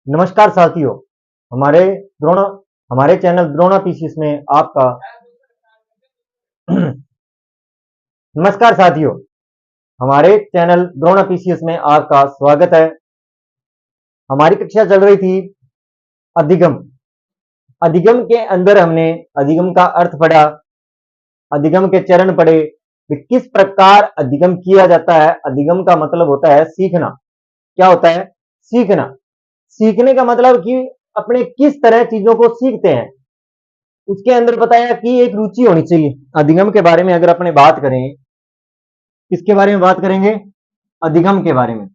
नमस्कार साथियों, हमारे द्रोणा हमारे चैनल द्रोणा पीसीएस में आपका नमस्कार साथियों, हमारे चैनल द्रोणा पीसीएस में आपका स्वागत है। हमारी कक्षा चल रही थी अधिगम। अधिगम के अंदर हमने अधिगम का अर्थ पढ़ा, अधिगम के चरण पढ़े कि किस प्रकार अधिगम किया जाता है। अधिगम का मतलब होता है सीखना। क्या होता है? सीखना। सीखने का मतलब कि अपने किस तरह चीजों को सीखते हैं, उसके अंदर बताया कि एक रुचि होनी चाहिए। अधिगम के बारे में अगर अपने बात करें, किसके बारे में बात करेंगे? अधिगम के बारे में।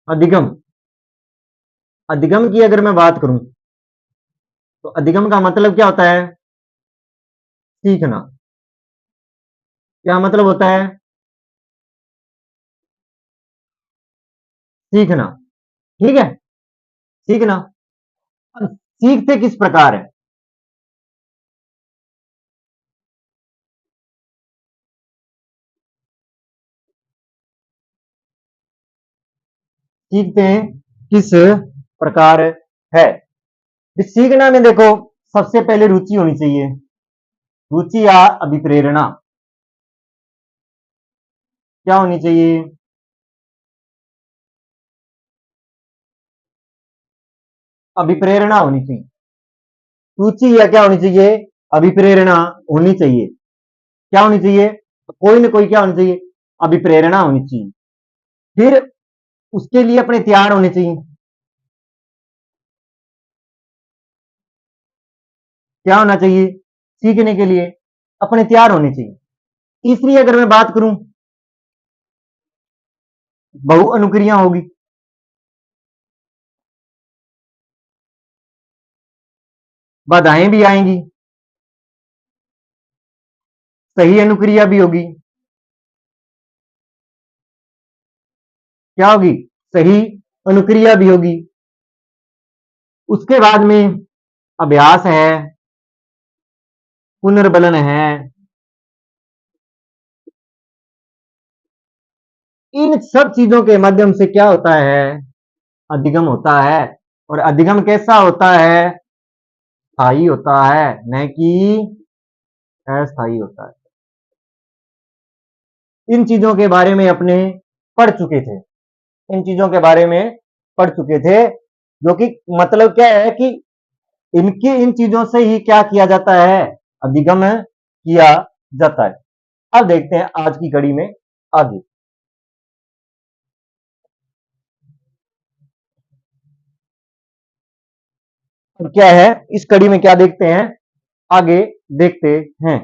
अधिगम अधिगम की अगर मैं बात करूं तो अधिगम का मतलब क्या होता है? सीखना। क्या मतलब होता है? सीखना। ठीक है, सीखना। सीखते किस प्रकार है? सीखते हैं किस प्रकार है? इस सीखना में देखो, सबसे पहले रुचि होनी चाहिए। रुचि या अभिप्रेरणा क्या होनी चाहिए? अभिप्रेरणा होनी चाहिए। रुचि या क्या होनी चाहिए? अभिप्रेरणा होनी चाहिए। क्या होनी चाहिए? कोई ना कोई क्या होनी चाहिए? अभिप्रेरणा होनी चाहिए। फिर उसके लिए अपने तैयार होने चाहिए। क्या होना चाहिए? सीखने के लिए अपने तैयार होने चाहिए। तीसरी अगर मैं बात करूं, बहु अनुक्रिया होगी। बाधाएं भी आएंगी, सही अनुक्रिया भी होगी। क्या होगी? सही अनुक्रिया भी होगी। उसके बाद में अभ्यास है, पुनर्बलन है। इन सब चीजों के माध्यम से क्या होता है? अधिगम होता है। और अधिगम कैसा होता है? स्थायी होता है, न कि अस्थायी होता है। इन चीजों के बारे में अपने पढ़ चुके थे। इन चीजों के बारे में पढ़ चुके थे, जो कि मतलब क्या है कि इन चीजों से ही क्या किया जाता है? अधिगम किया जाता है। अब देखते हैं आज की कड़ी में आगे। अब क्या है इस कड़ी में, क्या देखते हैं? आगे देखते हैं।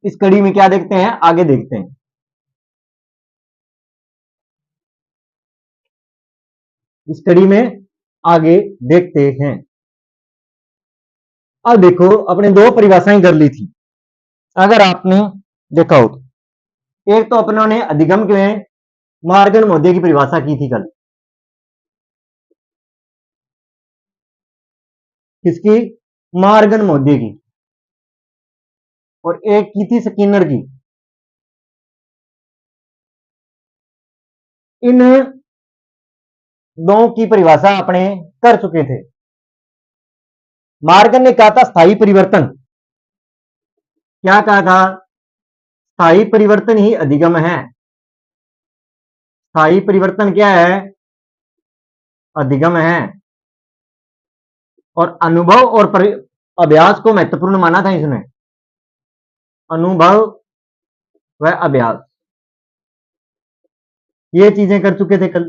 इस कड़ी में क्या देखते हैं? आगे देखते हैं। इस कड़ी में आगे देखते हैं। अब देखो, अपने दो परिभाषाएं कर ली थी, अगर आपने देखा हो तो। एक तो अपनों ने अधिगम के मार्गन महोदय की परिभाषा की थी कल। किसकी? मार्गन महोदय की। और एक की थी स्किनर की। इन दो की परिभाषा अपने कर चुके थे। मार्गन ने कहा था स्थायी परिवर्तन। क्या कहा था? स्थायी परिवर्तन ही अधिगम है। स्थायी परिवर्तन क्या है? अधिगम है। और अनुभव और अभ्यास को महत्वपूर्ण माना था इसने। अनुभव व अभ्यास, ये चीजें कर चुके थे कल।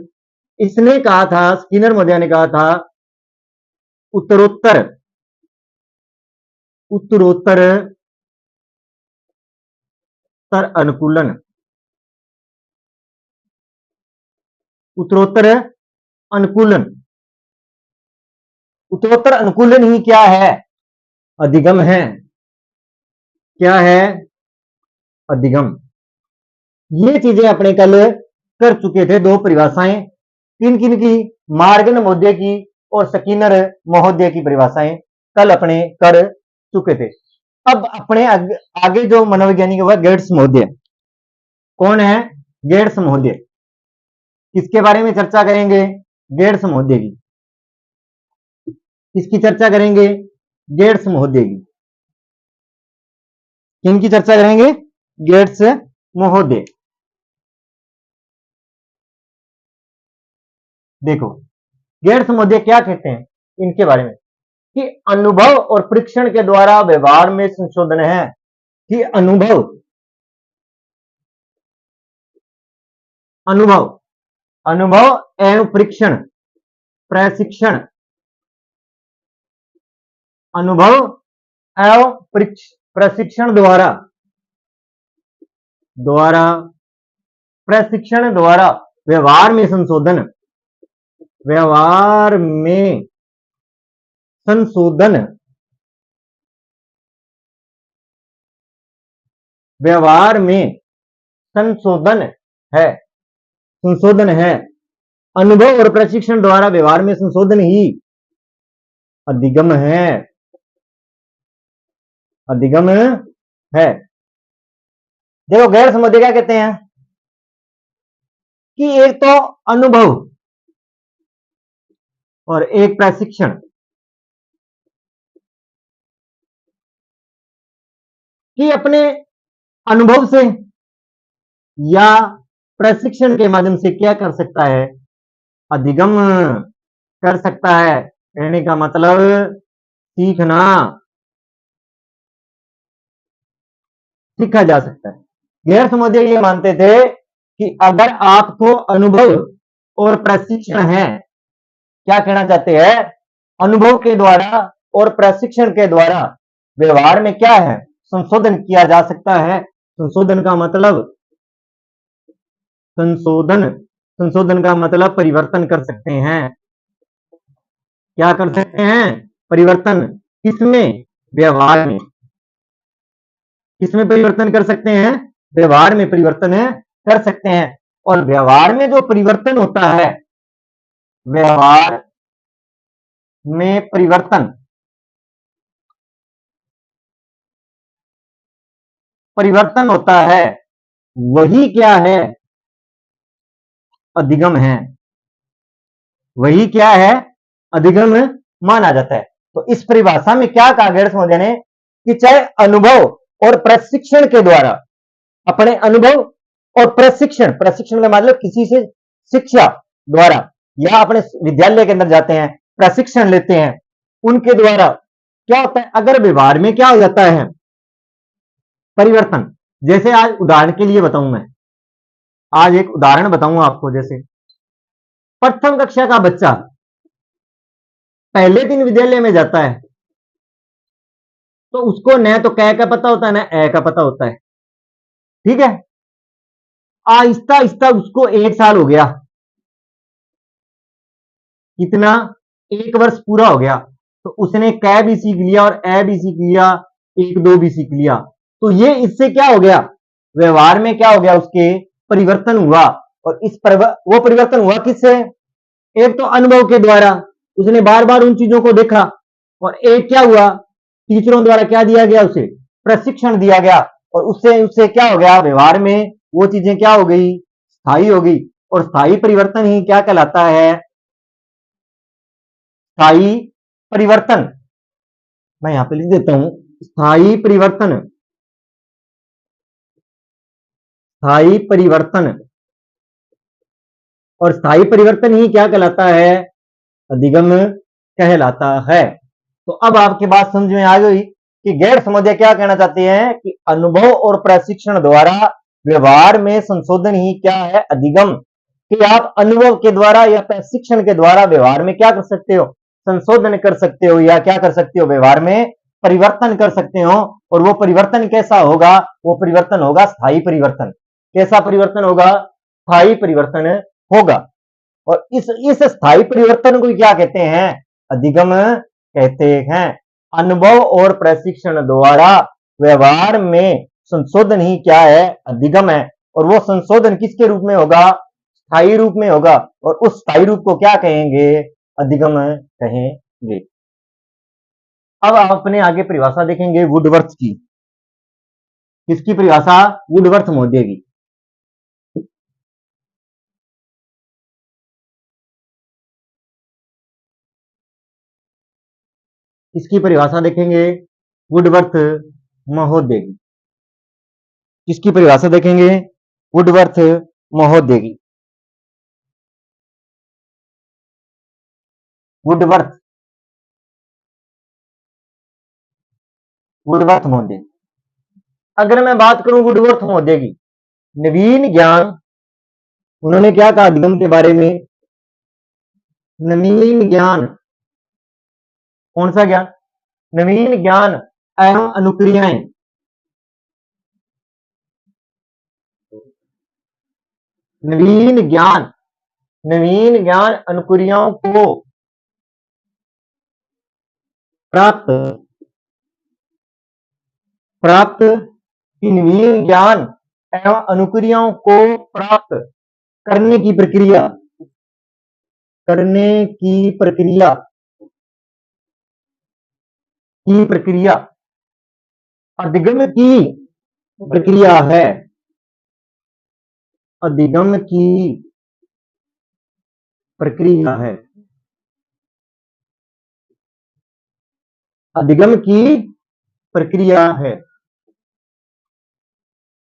इसने कहा था, स्किनर महोदय ने कहा था, उत्तरोत्तर उत्तरोत्तर तर अनुकूलन। उत्तरोत्तर अनुकूलन। उत्तरोत्तर अनुकूलन ही क्या है? अधिगम है। क्या है? अधिगम। ये चीजें अपने कल कर चुके थे, दो परिभाषाएं। किन किन की? मार्गन महोदय की और स्किनर महोदय की परिभाषाएं कल अपने कर चुके थे। अब अपने आगे जो मनोवैज्ञानिक हुआ गेट्स महोदय, कौन है? गेट्स महोदय। किसके बारे में चर्चा करेंगे? गेट्स महोदय की। किसकी चर्चा करेंगे? गेट्स महोदय की। किनकी चर्चा करेंगे? गेट्स महोदय। देखो गेट्स महोदय क्या कहते हैं इनके बारे में कि अनुभव और परीक्षण के द्वारा व्यवहार में संशोधन है। कि अनुभव एवं परीक्षण, प्रशिक्षण, अनुभव एवं प्रशिक्षण द्वारा प्रशिक्षण द्वारा व्यवहार में संशोधन, व्यवहार में संशोधन, व्यवहार में संशोधन है, संशोधन है। अनुभव और प्रशिक्षण द्वारा व्यवहार में संशोधन ही अधिगम है, अधिगम है। देखो गैर समझे क्या कहते हैं कि एक तो अनुभव और एक प्रशिक्षण, कि अपने अनुभव से या प्रशिक्षण के माध्यम से क्या कर सकता है? अधिगम कर सकता है। कहने का मतलब सीखना, सीखा जा सकता है। गैर समझे ये मानते थे कि अगर आपको अनुभव और प्रशिक्षण है, क्या कहना चाहते हैं? अनुभव के द्वारा और प्रशिक्षण के द्वारा व्यवहार में क्या है? संशोधन किया जा सकता है। संशोधन का मतलब संशोधन का मतलब परिवर्तन कर सकते हैं। क्या कर सकते हैं? परिवर्तन। किसमें? व्यवहार में। किसमें परिवर्तन कर सकते हैं? व्यवहार में परिवर्तन कर सकते हैं। और व्यवहार में जो परिवर्तन होता है, व्यवहार में परिवर्तन होता है, वही क्या है? अधिगम है। वही क्या है? अधिगम माना जाता है। तो इस परिभाषा में क्या कहा गैर समझे ने कि चाहे अनुभव और प्रशिक्षण के द्वारा, अपने अनुभव और प्रशिक्षण, प्रशिक्षण का मतलब किसी से शिक्षा द्वारा, या अपने विद्यालय के अंदर जाते हैं प्रशिक्षण लेते हैं, उनके द्वारा क्या होता है? अगर व्यवहार में क्या हो जाता है? परिवर्तन। जैसे आज उदाहरण के लिए बताऊं मैं, आज एक उदाहरण बताऊंगा आपको। जैसे प्रथम कक्षा का बच्चा पहले दिन विद्यालय में जाता है, तो उसको न तो क का पता होता है, न ए का पता होता है। ठीक है। आहिस्ता आहिस्ता उसको 1 साल हो गया। कितना? 1 वर्ष पूरा हो गया। तो उसने क भी सीख लिया और ए भी सीख लिया, 1 2 भी सीख लिया। तो ये इससे क्या हो गया? व्यवहार में क्या हो गया? उसके परिवर्तन हुआ। और वो परिवर्तन हुआ किससे? एक तो अनुभव के द्वारा, उसने बार बार उन चीजों को देखा। और एक क्या हुआ? टीचरों द्वारा क्या दिया गया? उसे प्रशिक्षण दिया गया। और उससे उससे क्या हो गया? व्यवहार में वो चीजें क्या हो गई? स्थायी हो गई। और स्थायी परिवर्तन ही क्या कहलाता है? स्थायी परिवर्तन। मैं यहां पे लिख देता हूं, स्थायी परिवर्तन। स्थायी परिवर्तन। और स्थायी परिवर्तन ही क्या कहलाता है? अधिगम कहलाता है। तो अब आपकी बात समझ में आ गई कि गैर समझे क्या कहना चाहते हैं कि अनुभव और प्रशिक्षण द्वारा व्यवहार में संशोधन ही क्या है? अधिगम। कि आप अनुभव के द्वारा या प्रशिक्षण के द्वारा व्यवहार में क्या कर सकते हो? संशोधन कर सकते हो, या क्या कर सकते हो? व्यवहार में परिवर्तन कर सकते हो। और वो परिवर्तन कैसा होगा? वो परिवर्तन होगा स्थायी परिवर्तन। कैसा परिवर्तन होगा? स्थायी परिवर्तन होगा। और इस स्थायी परिवर्तन को क्या कहते हैं? अधिगम कहते हैं। अनुभव और प्रशिक्षण द्वारा व्यवहार में संशोधन ही क्या है? अधिगम है। और वो संशोधन किसके रूप में होगा? स्थायी रूप में होगा। और उस स्थायी रूप को क्या कहेंगे? अधिगम कहेंगे। अब आप अपने आगे परिभाषा देखेंगे वुडवर्थ की। किसकी परिभाषा? वुडवर्थ महोदय की। इसकी परिभाषा देखेंगे वुडवर्थ महोदय की। किसकी परिभाषा देखेंगे? वुडवर्थ महोदय की। वुडवर्थ वुडवर्थ महोदय। अगर मैं बात करूं वुडवर्थ महोदय की, नवीन ज्ञान, उन्होंने क्या कहा अधिगम के बारे में? नवीन ज्ञान, कौन सा ज्ञान? नवीन ज्ञान एवं अनुक्रियाएं, नवीन ज्ञान, नवीन ज्ञान अनुक्रियाओं को प्राप्त प्राप्त नवीन ज्ञान एवं अनुक्रियाओं को प्राप्त करने की प्रक्रिया, करने की प्रक्रिया अधिगम की प्रक्रिया है। अधिगम की प्रक्रिया है। अधिगम की प्रक्रिया है।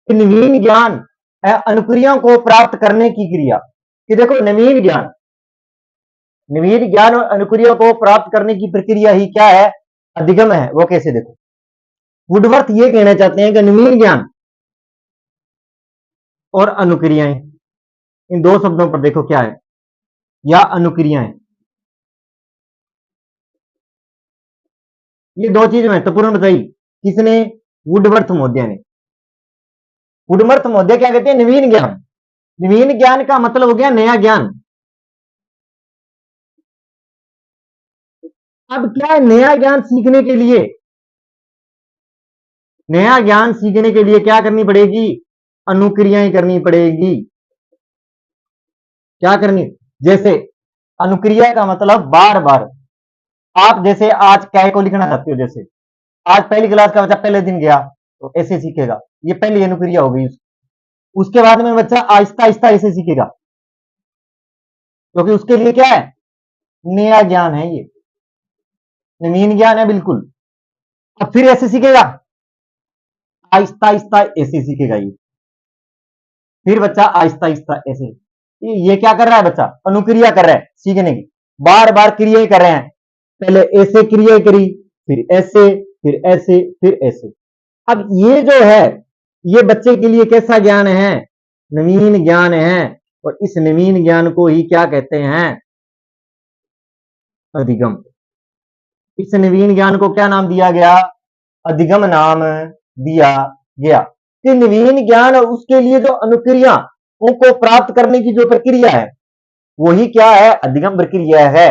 नवीन ज्ञान अनुक्रियाओं को प्राप्त करने की क्रिया, कि देखो नवीन ज्ञान, नवीन ज्ञान और अनुक्रिया को प्राप्त करने की प्रक्रिया ही क्या है? अधिगम है। वो कैसे? देखो, वुडवर्थ ये कहना चाहते हैं कि नवीन ज्ञान और अनुक्रियाएं, इन दो शब्दों पर देखो क्या है, या अनुक्रियाएं, ये दो चीज महत्वपूर्ण बताई। किसने? वुडवर्थ महोदय ने। वुडवर्थ महोदय क्या कहते हैं? नवीन ज्ञान, नवीन ज्ञान का मतलब हो गया नया ज्ञान। अब क्या है? नया ज्ञान सीखने के लिए, नया ज्ञान सीखने के लिए क्या करनी पड़ेगी? अनुक्रियाएं करनी पड़ेगी। क्या करनी? जैसे अनुक्रिया का मतलब बार बार, आप जैसे आज कै को लिखना चाहते हो, जैसे आज पहली क्लास का बच्चा पहले दिन गया तो ऐसे सीखेगा, ये पहली अनुक्रिया हो गई। उसके बाद में बच्चा आहिस्ता आहिस्ता ऐसे सीखेगा, क्योंकि उसके लिए क्या है? नया ज्ञान है, ये नवीन ज्ञान है बिल्कुल। अब फिर ऐसे सीखेगा, आहिस्ता आहिस्ता ऐसे सीखेगा ये, फिर बच्चा आहिस्ता आहिस्ता ऐसे। ये क्या कर रहा है? बच्चा अनुक्रिया कर रहा है सीखने की, बार बार क्रियाएं कर रहे हैं। पहले ऐसे क्रिया करी, फिर ऐसे, फिर ऐसे, फिर ऐसे। अब ये जो है, ये बच्चे के लिए कैसा ज्ञान है? नवीन ज्ञान है। और इस नवीन ज्ञान को ही क्या कहते हैं? अधिगम। इस नवीन ज्ञान को क्या नाम दिया गया? अधिगम नाम दिया गया। कि नवीन ज्ञान और उसके लिए जो अनुक्रिया को प्राप्त करने की जो प्रक्रिया है, वही क्या है? अधिगम प्रक्रिया है।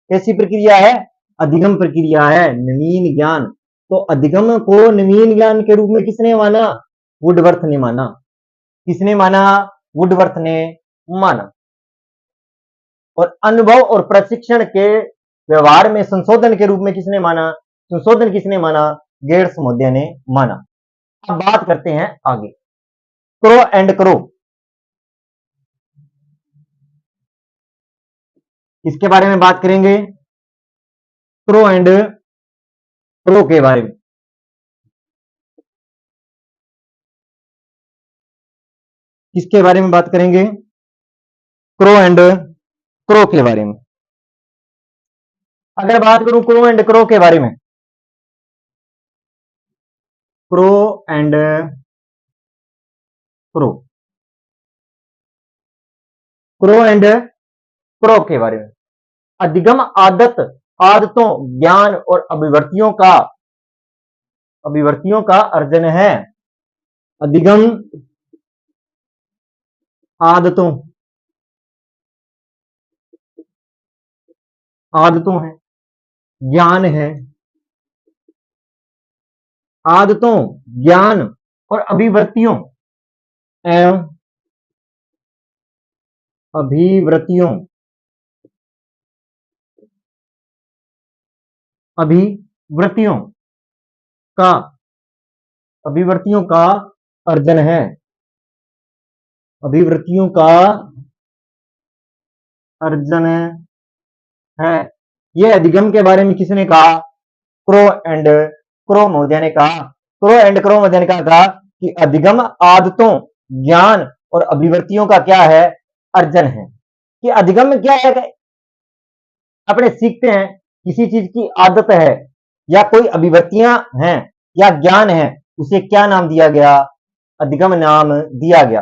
कैसी प्रक्रिया है? अधिगम प्रक्रिया है। नवीन ज्ञान, तो अधिगम को नवीन ज्ञान के रूप में किसने माना? वुडवर्थ ने माना। किसने माना? वुडवर्थ ने माना। और अनुभव और प्रशिक्षण के व्यवहार में संशोधन के रूप में किसने माना? संशोधन किसने माना? गेट्स महोदय ने माना। अब बात करते हैं आगे, क्रो एंड क्रो। किसके बारे में बात करेंगे? क्रो एंड क्रो के बारे में। किसके बारे में बात करेंगे? क्रो एंड क्रो के बारे में। अगर बात करूं क्रो एंड क्रो के बारे में, crow and crow, crow and crow के बारे में, अधिगम आदतों, ज्ञान और अभिवर्तियों का अर्जन है। अधिगम आदतों, आदतों है, ज्ञान है, आदतों, ज्ञान और एवं अभिवृत्तियों अभिवृत्तियों का अभिवृत्तियों का अर्जन है। अभिवृत्तियों का अर्जन है। यह अधिगम के बारे में किसने कहा? क्रो एंड क्रो महोदय ने कहा। क्रो एंड क्रो महोदय ने कहा कि अधिगम आदतों, ज्ञान और अभिवृत्तियों का क्या है? अर्जन है। कि अधिगम क्या है? अपने सीखते हैं, किसी चीज की आदत है या कोई अभिवृत्तियां हैं या ज्ञान है, उसे क्या नाम दिया गया? अधिगम नाम दिया गया।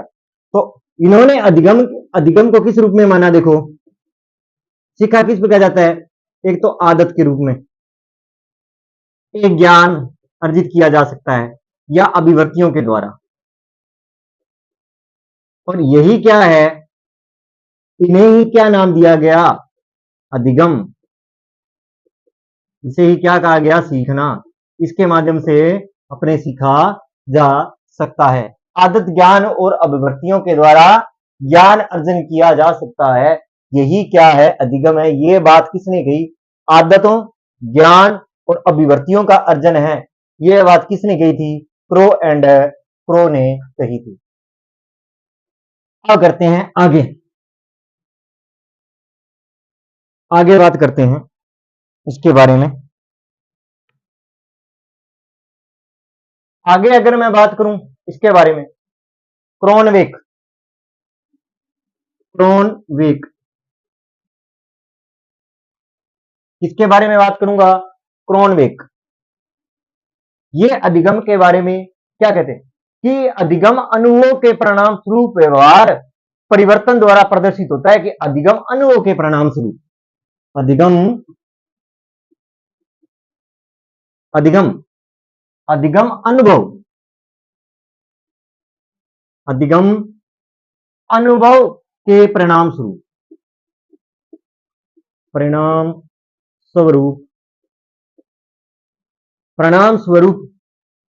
तो इन्होंने अधिगम अधिगम को किस रूप में माना? देखो, सीखा किस पर कहा जाता है? एक तो आदत के रूप में, एक ज्ञान अर्जित किया जा सकता है या अभिवृत्तियों के द्वारा। और यही क्या है? इन्हें ही क्या नाम दिया गया? अधिगम। इसे ही क्या कहा गया? सीखना। इसके माध्यम से अपने सीखा जा सकता है। आदत, ज्ञान और अभिवृत्तियों के द्वारा ज्ञान अर्जन किया जा सकता है। यही क्या है? अधिगम है। ये बात किसने कही? आदतों, ज्ञान और अभिवृत्तियों का अर्जन है। यह बात किसने कही थी? क्रो एंड क्रो ने कही थी। अब करते हैं आगे बात करते हैं इसके बारे में। आगे अगर मैं बात करूं इसके बारे में, क्रोनवेक किसके बारे में बात करूंगा? क्रोनवेक। ये अधिगम के बारे में क्या कहते हैं कि अधिगम अनुभव के परिणाम स्वरूप व्यवहार परिवर्तन द्वारा प्रदर्शित होता है। कि अधिगम अनुभव के परिणाम स्वरूप, अधिगम अधिगम अधिगम अनुभव अधिगम अनुभव के परिणाम स्वरूप परिणाम स्वरूप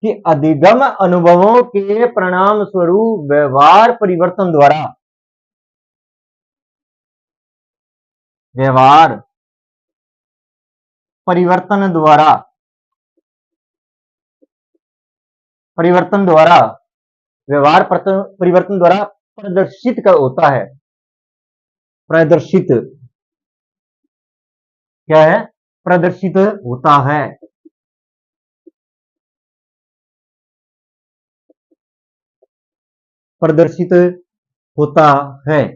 कि अधिगम अनुभवों के परिणाम स्वरूप व्यवहार परिवर्तन द्वारा व्यवहार परिवर्तन द्वारा व्यवहार परिवर्तन द्वारा प्रदर्शित का होता है। प्रदर्शित क्या है? प्रदर्शित होता है। प्रदर्शित होता है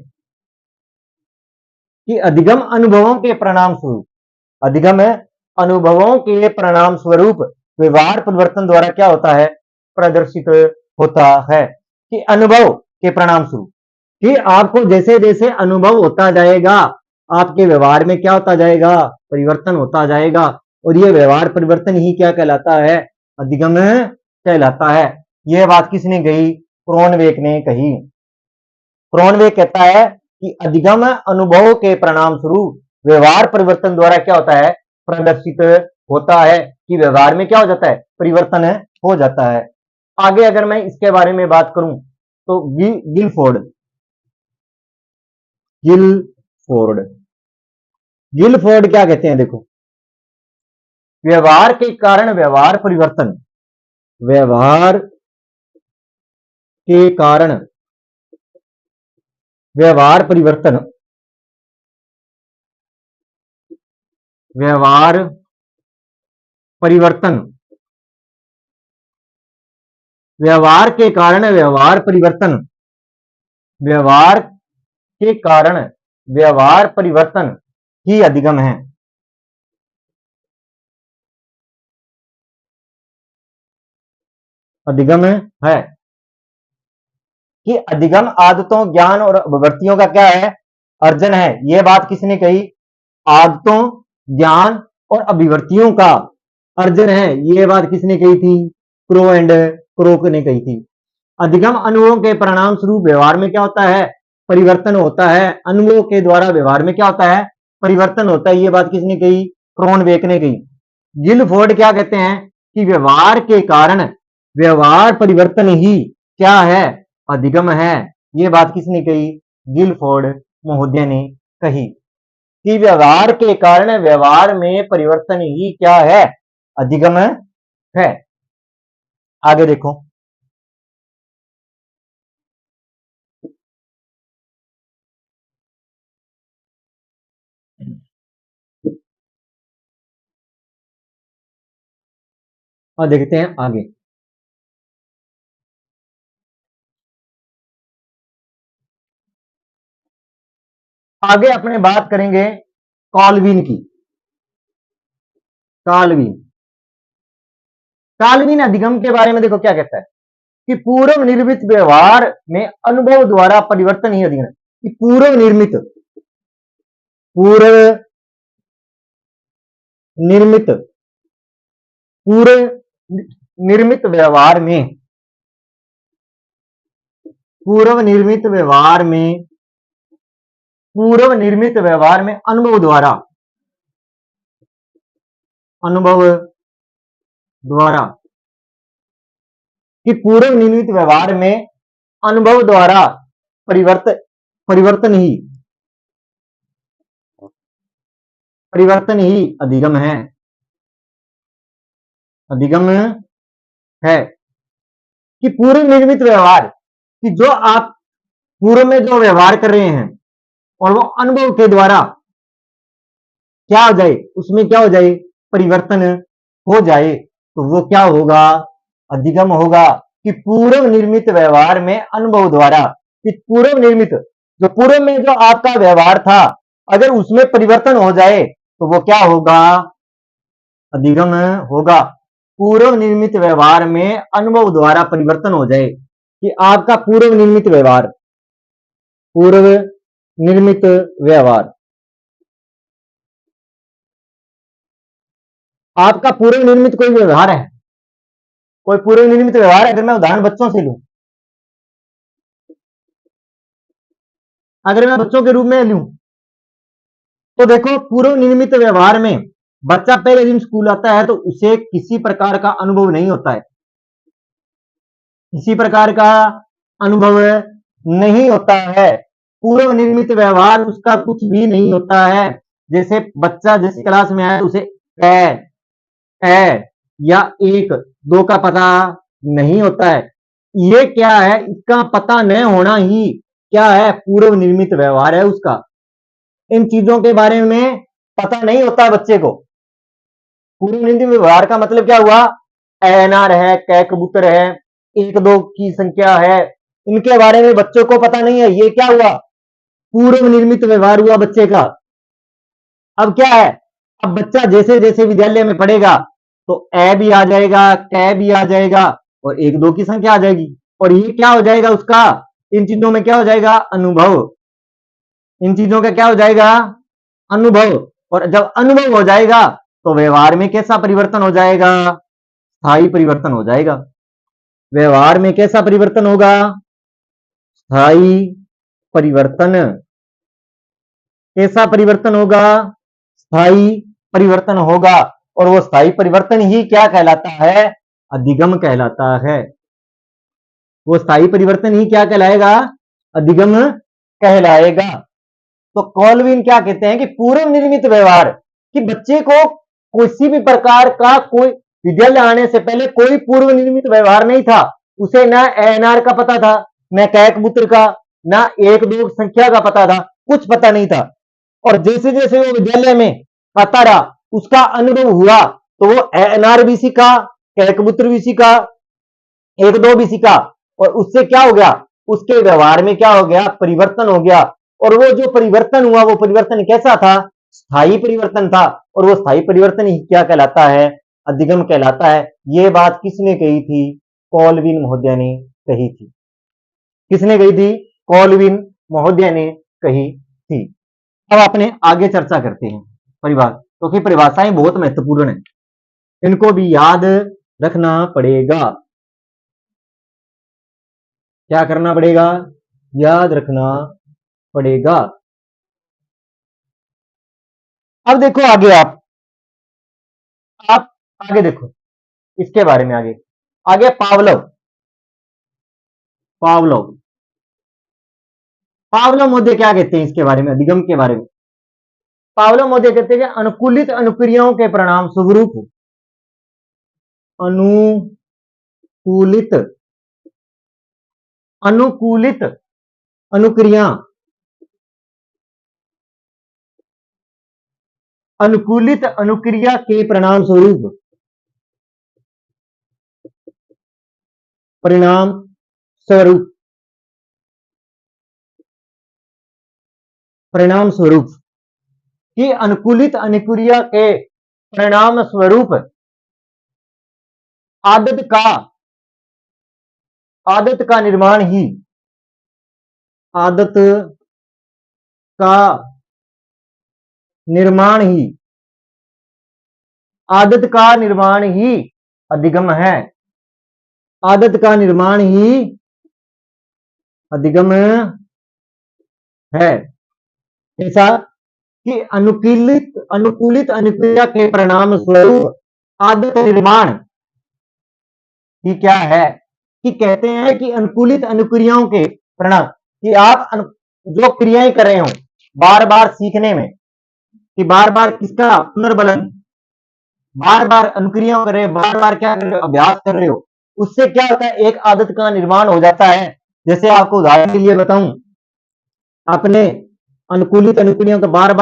कि अधिगम अनुभवों के परिणाम स्वरूप, अधिगम अनुभवों के परिणाम स्वरूप व्यवहार परिवर्तन द्वारा क्या होता है? प्रदर्शित होता है। कि अनुभव के परिणाम स्वरूप, कि आपको जैसे जैसे अनुभव होता जाएगा, आपके व्यवहार में क्या होता जाएगा? परिवर्तन होता जाएगा। और ये व्यवहार परिवर्तन ही क्या कहलाता है? अधिगम कहलाता है। यह बात किसने कही? क्रोनवेक ने कही। क्रोनवेक कहता है कि अधिगम अनुभव के परिणाम स्वरूप व्यवहार परिवर्तन द्वारा क्या होता है? प्रदर्शित होता है। कि व्यवहार में क्या हो जाता है? परिवर्तन हो जाता है। आगे अगर मैं इसके बारे में बात करूं तो गिलफोर्ड क्या कहते हैं? देखो, व्यवहार के कारण व्यवहार परिवर्तन, व्यवहार के कारण व्यवहार परिवर्तन, व्यवहार परिवर्तन, व्यवहार के कारण व्यवहार परिवर्तन, व्यवहार के कारण व्यवहार परिवर्तन ही अधिगम है। अधिगम है। कि अधिगम आदतों, ज्ञान और अभिवृत्तियों का क्या है? अर्जन है। यह बात किसने कही? आदतों, ज्ञान और अभिवृत्तियों का अर्जन है। यह बात किसने कही थी? क्रो एंड क्रोक ने कही थी। अधिगम अनुभवों के परिणाम स्वरूप व्यवहार में क्या होता है? परिवर्तन होता है। अनुभव के द्वारा व्यवहार में क्या होता है? परिवर्तन होता है। यह बात किसने कही? क्रोनवेक ने कही। गिलफोर्ड क्या कहते हैं कि व्यवहार के कारण व्यवहार परिवर्तन ही क्या है? अधिगम है। यह बात किसने कही? गिलफोर्ड महोदय ने कही कि व्यवहार के कारण व्यवहार में परिवर्तन ही क्या है? अधिगम है। आगे देखो, और देखते हैं आगे। आगे अपने बात करेंगे कॉल्विन की। कॉल्विन, कॉल्विन अधिगम के बारे में देखो क्या कहता है कि पूर्व निर्मित व्यवहार में अनुभव द्वारा परिवर्तन ही अधिगम है। कि पूर्व निर्मित पूर्व निर्मित व्यवहार में पूर्व निर्मित व्यवहार में पूर्व निर्मित व्यवहार में अनुभव द्वारा कि पूर्व निर्मित व्यवहार में अनुभव द्वारा परिवर्तन परिवर्तन ही अधिगम है। अधिगम है कि पूर्व निर्मित व्यवहार, कि जो आप पूर्व में जो व्यवहार कर रहे हैं और वो अनुभव के द्वारा क्या हो जाए, उसमें क्या हो जाए, परिवर्तन हो जाए, तो वो क्या होगा, अधिगम होगा। कि पूर्व निर्मित व्यवहार में अनुभव द्वारा, कि पूर्व निर्मित, जो पूर्व में जो आपका व्यवहार था, अगर उसमें परिवर्तन हो जाए तो वो क्या होगा, अधिगम होगा। पूर्व निर्मित व्यवहार में अनुभव द्वारा परिवर्तन हो जाए, कि आपका पूर्व निर्मित व्यवहार आपका पूर्व निर्मित कोई व्यवहार है, कोई पूर्व निर्मित व्यवहार है। अगर मैं उदाहरण बच्चों से लूं, अगर मैं बच्चों के रूप में लूं, तो देखो पूर्व निर्मित व्यवहार में बच्चा पहले दिन स्कूल आता है तो उसे किसी प्रकार का अनुभव नहीं होता है, किसी प्रकार का अनुभव नहीं होता है। पूर्व निर्मित व्यवहार उसका कुछ भी नहीं होता है। जैसे बच्चा जिस क्लास में आए उसे ए या एक दो का पता नहीं होता है। ये क्या है, इसका पता न होना ही क्या है, पूर्व निर्मित व्यवहार है उसका। इन चीजों के बारे में पता नहीं होता है बच्चे को। पूर्व निर्मित व्यवहार का मतलब क्या हुआ, एएनआर है, कै कबूतर है, एक दो की संख्या है, इनके बारे में बच्चों को पता नहीं है। ये क्या हुआ, पूर्व निर्मित व्यवहार हुआ बच्चे का। अब क्या है, अब बच्चा जैसे जैसे विद्यालय में पढ़ेगा तो ए भी आ जाएगा, कै भी आ जाएगा और एक दो की संख्या आ जाएगी, और ये क्या हो जाएगा उसका, इन चीजों में क्या हो जाएगा, अनुभव। इन चीजों का क्या हो जाएगा, अनुभव। और जब अनुभव हो जाएगा तो व्यवहार में कैसा परिवर्तन हो जाएगा, स्थायी परिवर्तन हो जाएगा। व्यवहार में कैसा परिवर्तन होगा, स्थायी परिवर्तन। कैसा परिवर्तन होगा, स्थायी परिवर्तन होगा। और वो स्थायी परिवर्तन ही क्या कहलाता है, अधिगम कहलाता है। वो स्थायी परिवर्तन ही क्या कहलाएगा, अधिगम कहलाएगा। तो कॉल्विन क्या कहते हैं कि पूर्व निर्मित व्यवहार, कि बच्चे को किसी भी प्रकार का कोई विद्यालय आने से पहले कोई पूर्व निर्मित व्यवहार नहीं था। उसे ना एएनआर का पता था, न कैकबूत्र का, ना एक दो संख्या का पता था, कुछ पता नहीं था। और जैसे जैसे वो विद्यालय में आता रहा, उसका अनुभव हुआ, तो वो एएनआर भी सीखा, कैकबूत्र भी सीखा, एक दो भी सीखा, और उससे क्या हो गया, उसके व्यवहार में क्या हो गया, परिवर्तन हो गया। और वो जो परिवर्तन हुआ, वो परिवर्तन कैसा था, स्थायी परिवर्तन था। और वो स्थायी परिवर्तन ही क्या कहलाता है, अधिगम कहलाता है। ये बात किसने कही थी, कॉल्विन महोदय ने कही थी। किसने कही थी, कॉल्विन महोदय ने कही थी। अब अपने आगे चर्चा करते हैं परिभाषा, क्योंकि तो परिभाषाएं बहुत महत्वपूर्ण है, इनको भी याद रखना पड़ेगा। क्या करना पड़ेगा, याद रखना पड़ेगा। अब देखो आगे, आप आगे देखो इसके बारे में। आगे आगे पावलोव। पावलोव पावलोव महोदय क्या कहते हैं इसके बारे में, अधिगम के बारे में। पावलोव महोदय कहते हैं कि अनुकूलित अनुक्रियाओं के परिणाम स्वरूप अनुकूलित अनुकूलित अनुक्रिया अनुकूलित अनुक्रिया के परिणाम स्वरूप परिणाम स्वरूप परिणाम स्वरूप कि अनुकूलित अनुक्रिया के परिणाम स्वरूप आदत का निर्माण ही आदत का निर्माण ही आदत का निर्माण ही अधिगम है। आदत का निर्माण ही अधिगम है। ऐसा कि अनुकूलित अनुक्रिया के परिणाम स्वरूप आदत निर्माण ही क्या है कि कहते हैं कि अनुकूलित अनुक्रियाओं के परिणाम कि आप जो क्रियाएं कर रहे हो बार बार सीखने में कि बार बार किसका पुनर्बलन बार बार अनुक्रियाओं कर रहे हो बार बार क्या कर रहे हो अभ्यास कर रहे हो उससे क्या होता है एक आदत का निर्माण हो जाता है। जैसे आपको उदाहरण के लिए बताऊं आपने अनुकूलित अनुक्रियाओं का बार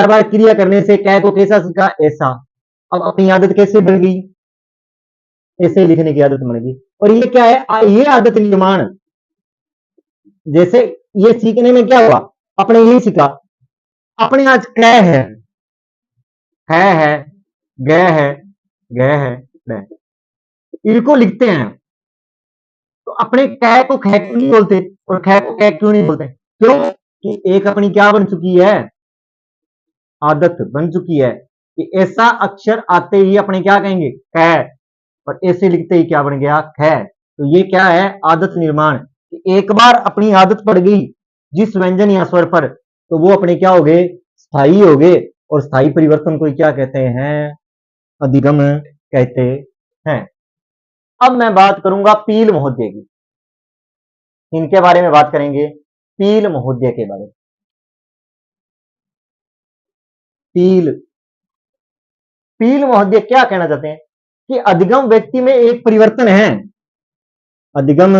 बार क्रिया करने से क्या को कैसा सीखा ऐसा अब अपनी आदत कैसे बन गई ऐसे लिखने की आदत बन गई। और ये क्या है ये आदत निर्माण जैसे ये सीखने में क्या हुआ अपने यही सीखा अपने आज कै है गए है गए है इनको लिखते हैं तो अपने कै को खे क्यों नहीं बोलते और खे को कै क्यों नहीं बोलते क्यों कि एक अपनी क्या बन चुकी है आदत बन चुकी है कि ऐसा अक्षर आते ही अपने क्या कहेंगे कै और ऐसे लिखते ही क्या बन गया खे। तो ये क्या है आदत निर्माण कि एक बार अपनी आदत पड़ गई जिस व्यंजन या स्वर पर तो वो अपने क्या हो गए स्थायी हो गए और स्थायी परिवर्तन को क्या कहते हैं अधिगम कहते हैं। अब मैं बात करूंगा पील महोदय की इनके बारे में बात करेंगे पील महोदय के बारे में। पील महोदय क्या कहना चाहते हैं कि अधिगम व्यक्ति में एक परिवर्तन है अधिगम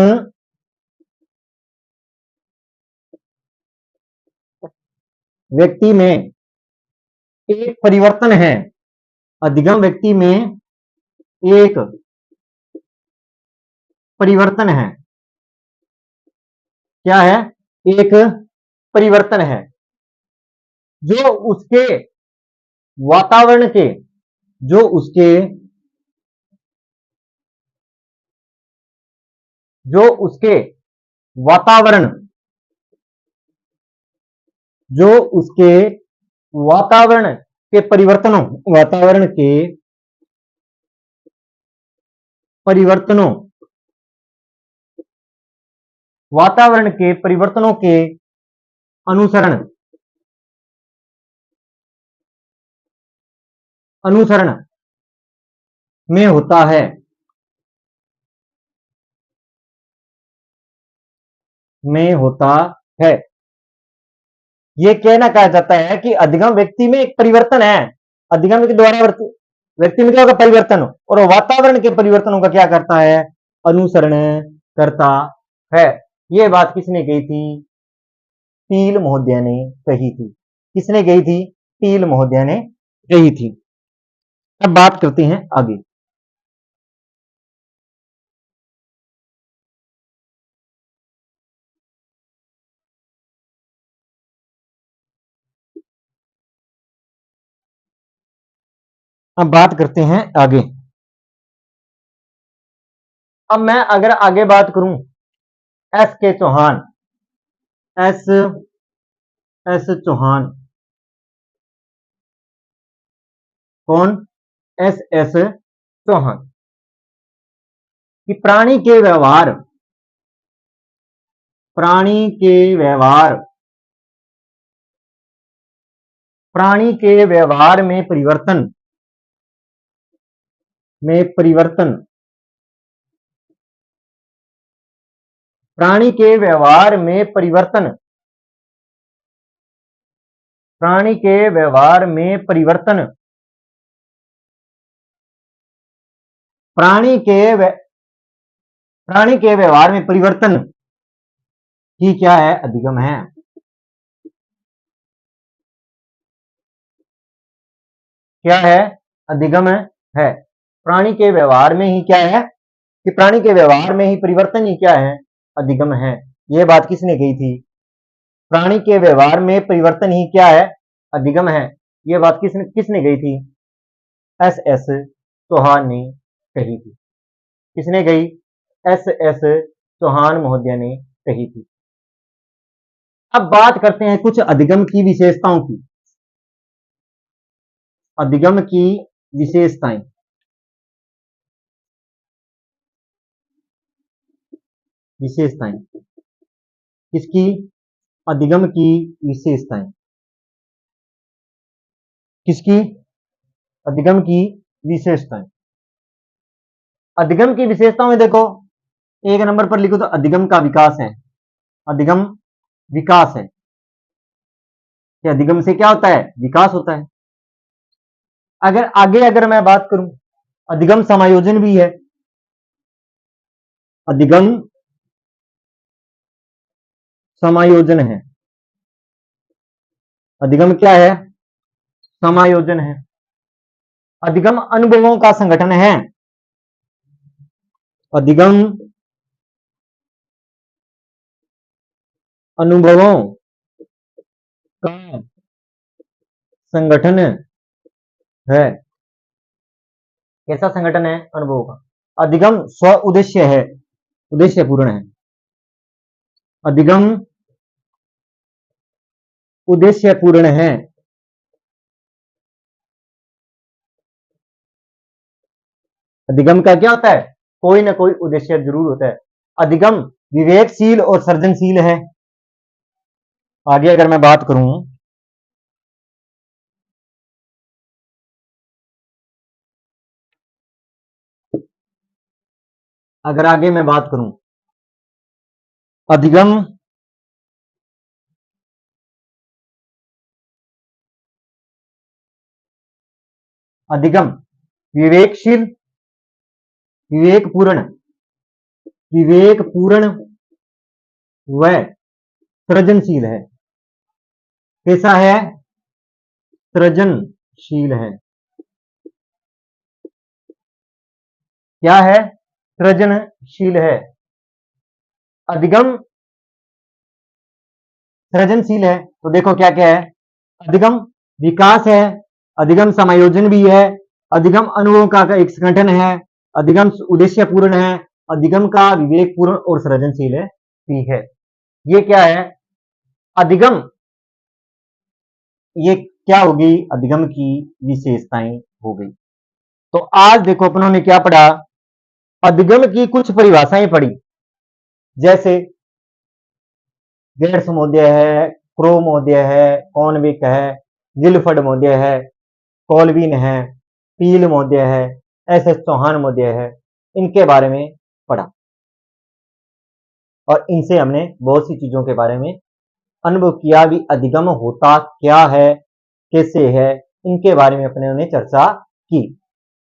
व्यक्ति में एक परिवर्तन है अधिगम व्यक्ति में एक परिवर्तन है क्या है एक परिवर्तन है जो उसके वातावरण के जो उसके वातावरण जो उसके वातावरण के परिवर्तनों वातावरण के परिवर्तनों के अनुसरण में होता है ये कहना कहा जाता है कि अधिगम व्यक्ति में एक परिवर्तन है अधिगम के द्वारा व्यक्ति में क्या होगा परिवर्तन और वातावरण के परिवर्तनों का क्या करता है अनुसरण करता है। ये बात किसने कही थी पील महोदय ने कही थी किसने कही थी पील महोदय ने कही थी। अब बात करते हैं आगे अब मैं अगर आगे बात करूं एस के चौहान एस चौहान कौन एस चौहान कि प्राणी के व्यवहार में परिवर्तन प्राणी के व्यवहार में परिवर्तन प्राणी के व्यवहार में परिवर्तन ही क्या है? अधिगम है। क्या है? अधिगम है। प्राणी के व्यवहार में ही क्या है कि प्राणी के व्यवहार में ही परिवर्तन ही क्या है? अधिगम है। यह बात किसने कही थी? प्राणी के व्यवहार में परिवर्तन ही क्या है? अधिगम है। यह बात किसने कही थी? एस एस चौहान ने कही थी। किसने कही? एस एस चौहान महोदय ने कही थी। अब बात करते हैं कुछ अधिगम की विशेषताओं की। अधिगम की विशेषताएं। विशेषताएं किसकी? अधिगम की विशेषताएं किसकी? अधिगम की विशेषताएं। अधिगम की विशेषताओं में देखो, एक नंबर पर लिखो तो अधिगम का विकास है। अधिगम विकास है कि अधिगम से क्या होता है? विकास होता है। अगर मैं बात करूं, अधिगम समायोजन भी है। अधिगम समायोजन है। अधिगम क्या है? समायोजन है। अधिगम अनुभवों का संगठन है। अधिगम अनुभवों का संगठन है। कैसा संगठन है? अनुभवों का। अधिगम स्व उद्देश्य है, उद्देश्य पूर्ण है। अधिगम उद्देश्य पूर्ण है। अधिगम का क्या होता है? कोई ना कोई उद्देश्य जरूर होता है। अधिगम विवेकशील और सृजनशील है। आगे अगर मैं बात करूं, अगर आगे मैं बात करूं, अधिगम अधिगम विवेकशील, विवेकपूर्ण, विवेकपूर्ण व सृजनशील है। कैसा है? सृजनशील है। क्या है? सृजनशील है। अधिगम सृजनशील है तो देखो क्या क्या है? अधिगम विकास है, अधिगम समायोजन भी है, अधिगम अनुभवों का एक संगठन है, अधिगम उद्देश्य पूर्ण है, अधिगम का विवेकपूर्ण और सृजनशील है भी है। ये क्या है? अधिगम, ये क्या होगी? अधिगम की विशेषताएं हो गई। तो आज देखो अपनों ने क्या पढ़ा? अधिगम की कुछ परिभाषाएं पढ़ी, जैसे गेट्स महोदय है, क्रो महोदय है, कॉनविक है, गिलफर्ड महोदय है, कॉलविन है, पील महोदय है, एस एस चौहान महोदय है। इनके बारे में पढ़ा और इनसे हमने बहुत सी चीजों के बारे में अनुभव किया भी। अधिगम होता क्या है, कैसे है, इनके बारे में अपने ने चर्चा की।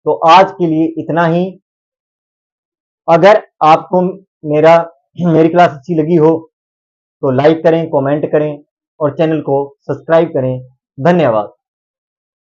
तो आज के लिए इतना ही। अगर आपको मेरी क्लास अच्छी लगी हो तो लाइक करें, कमेंट करें और चैनल को सब्सक्राइब करें। धन्यवाद।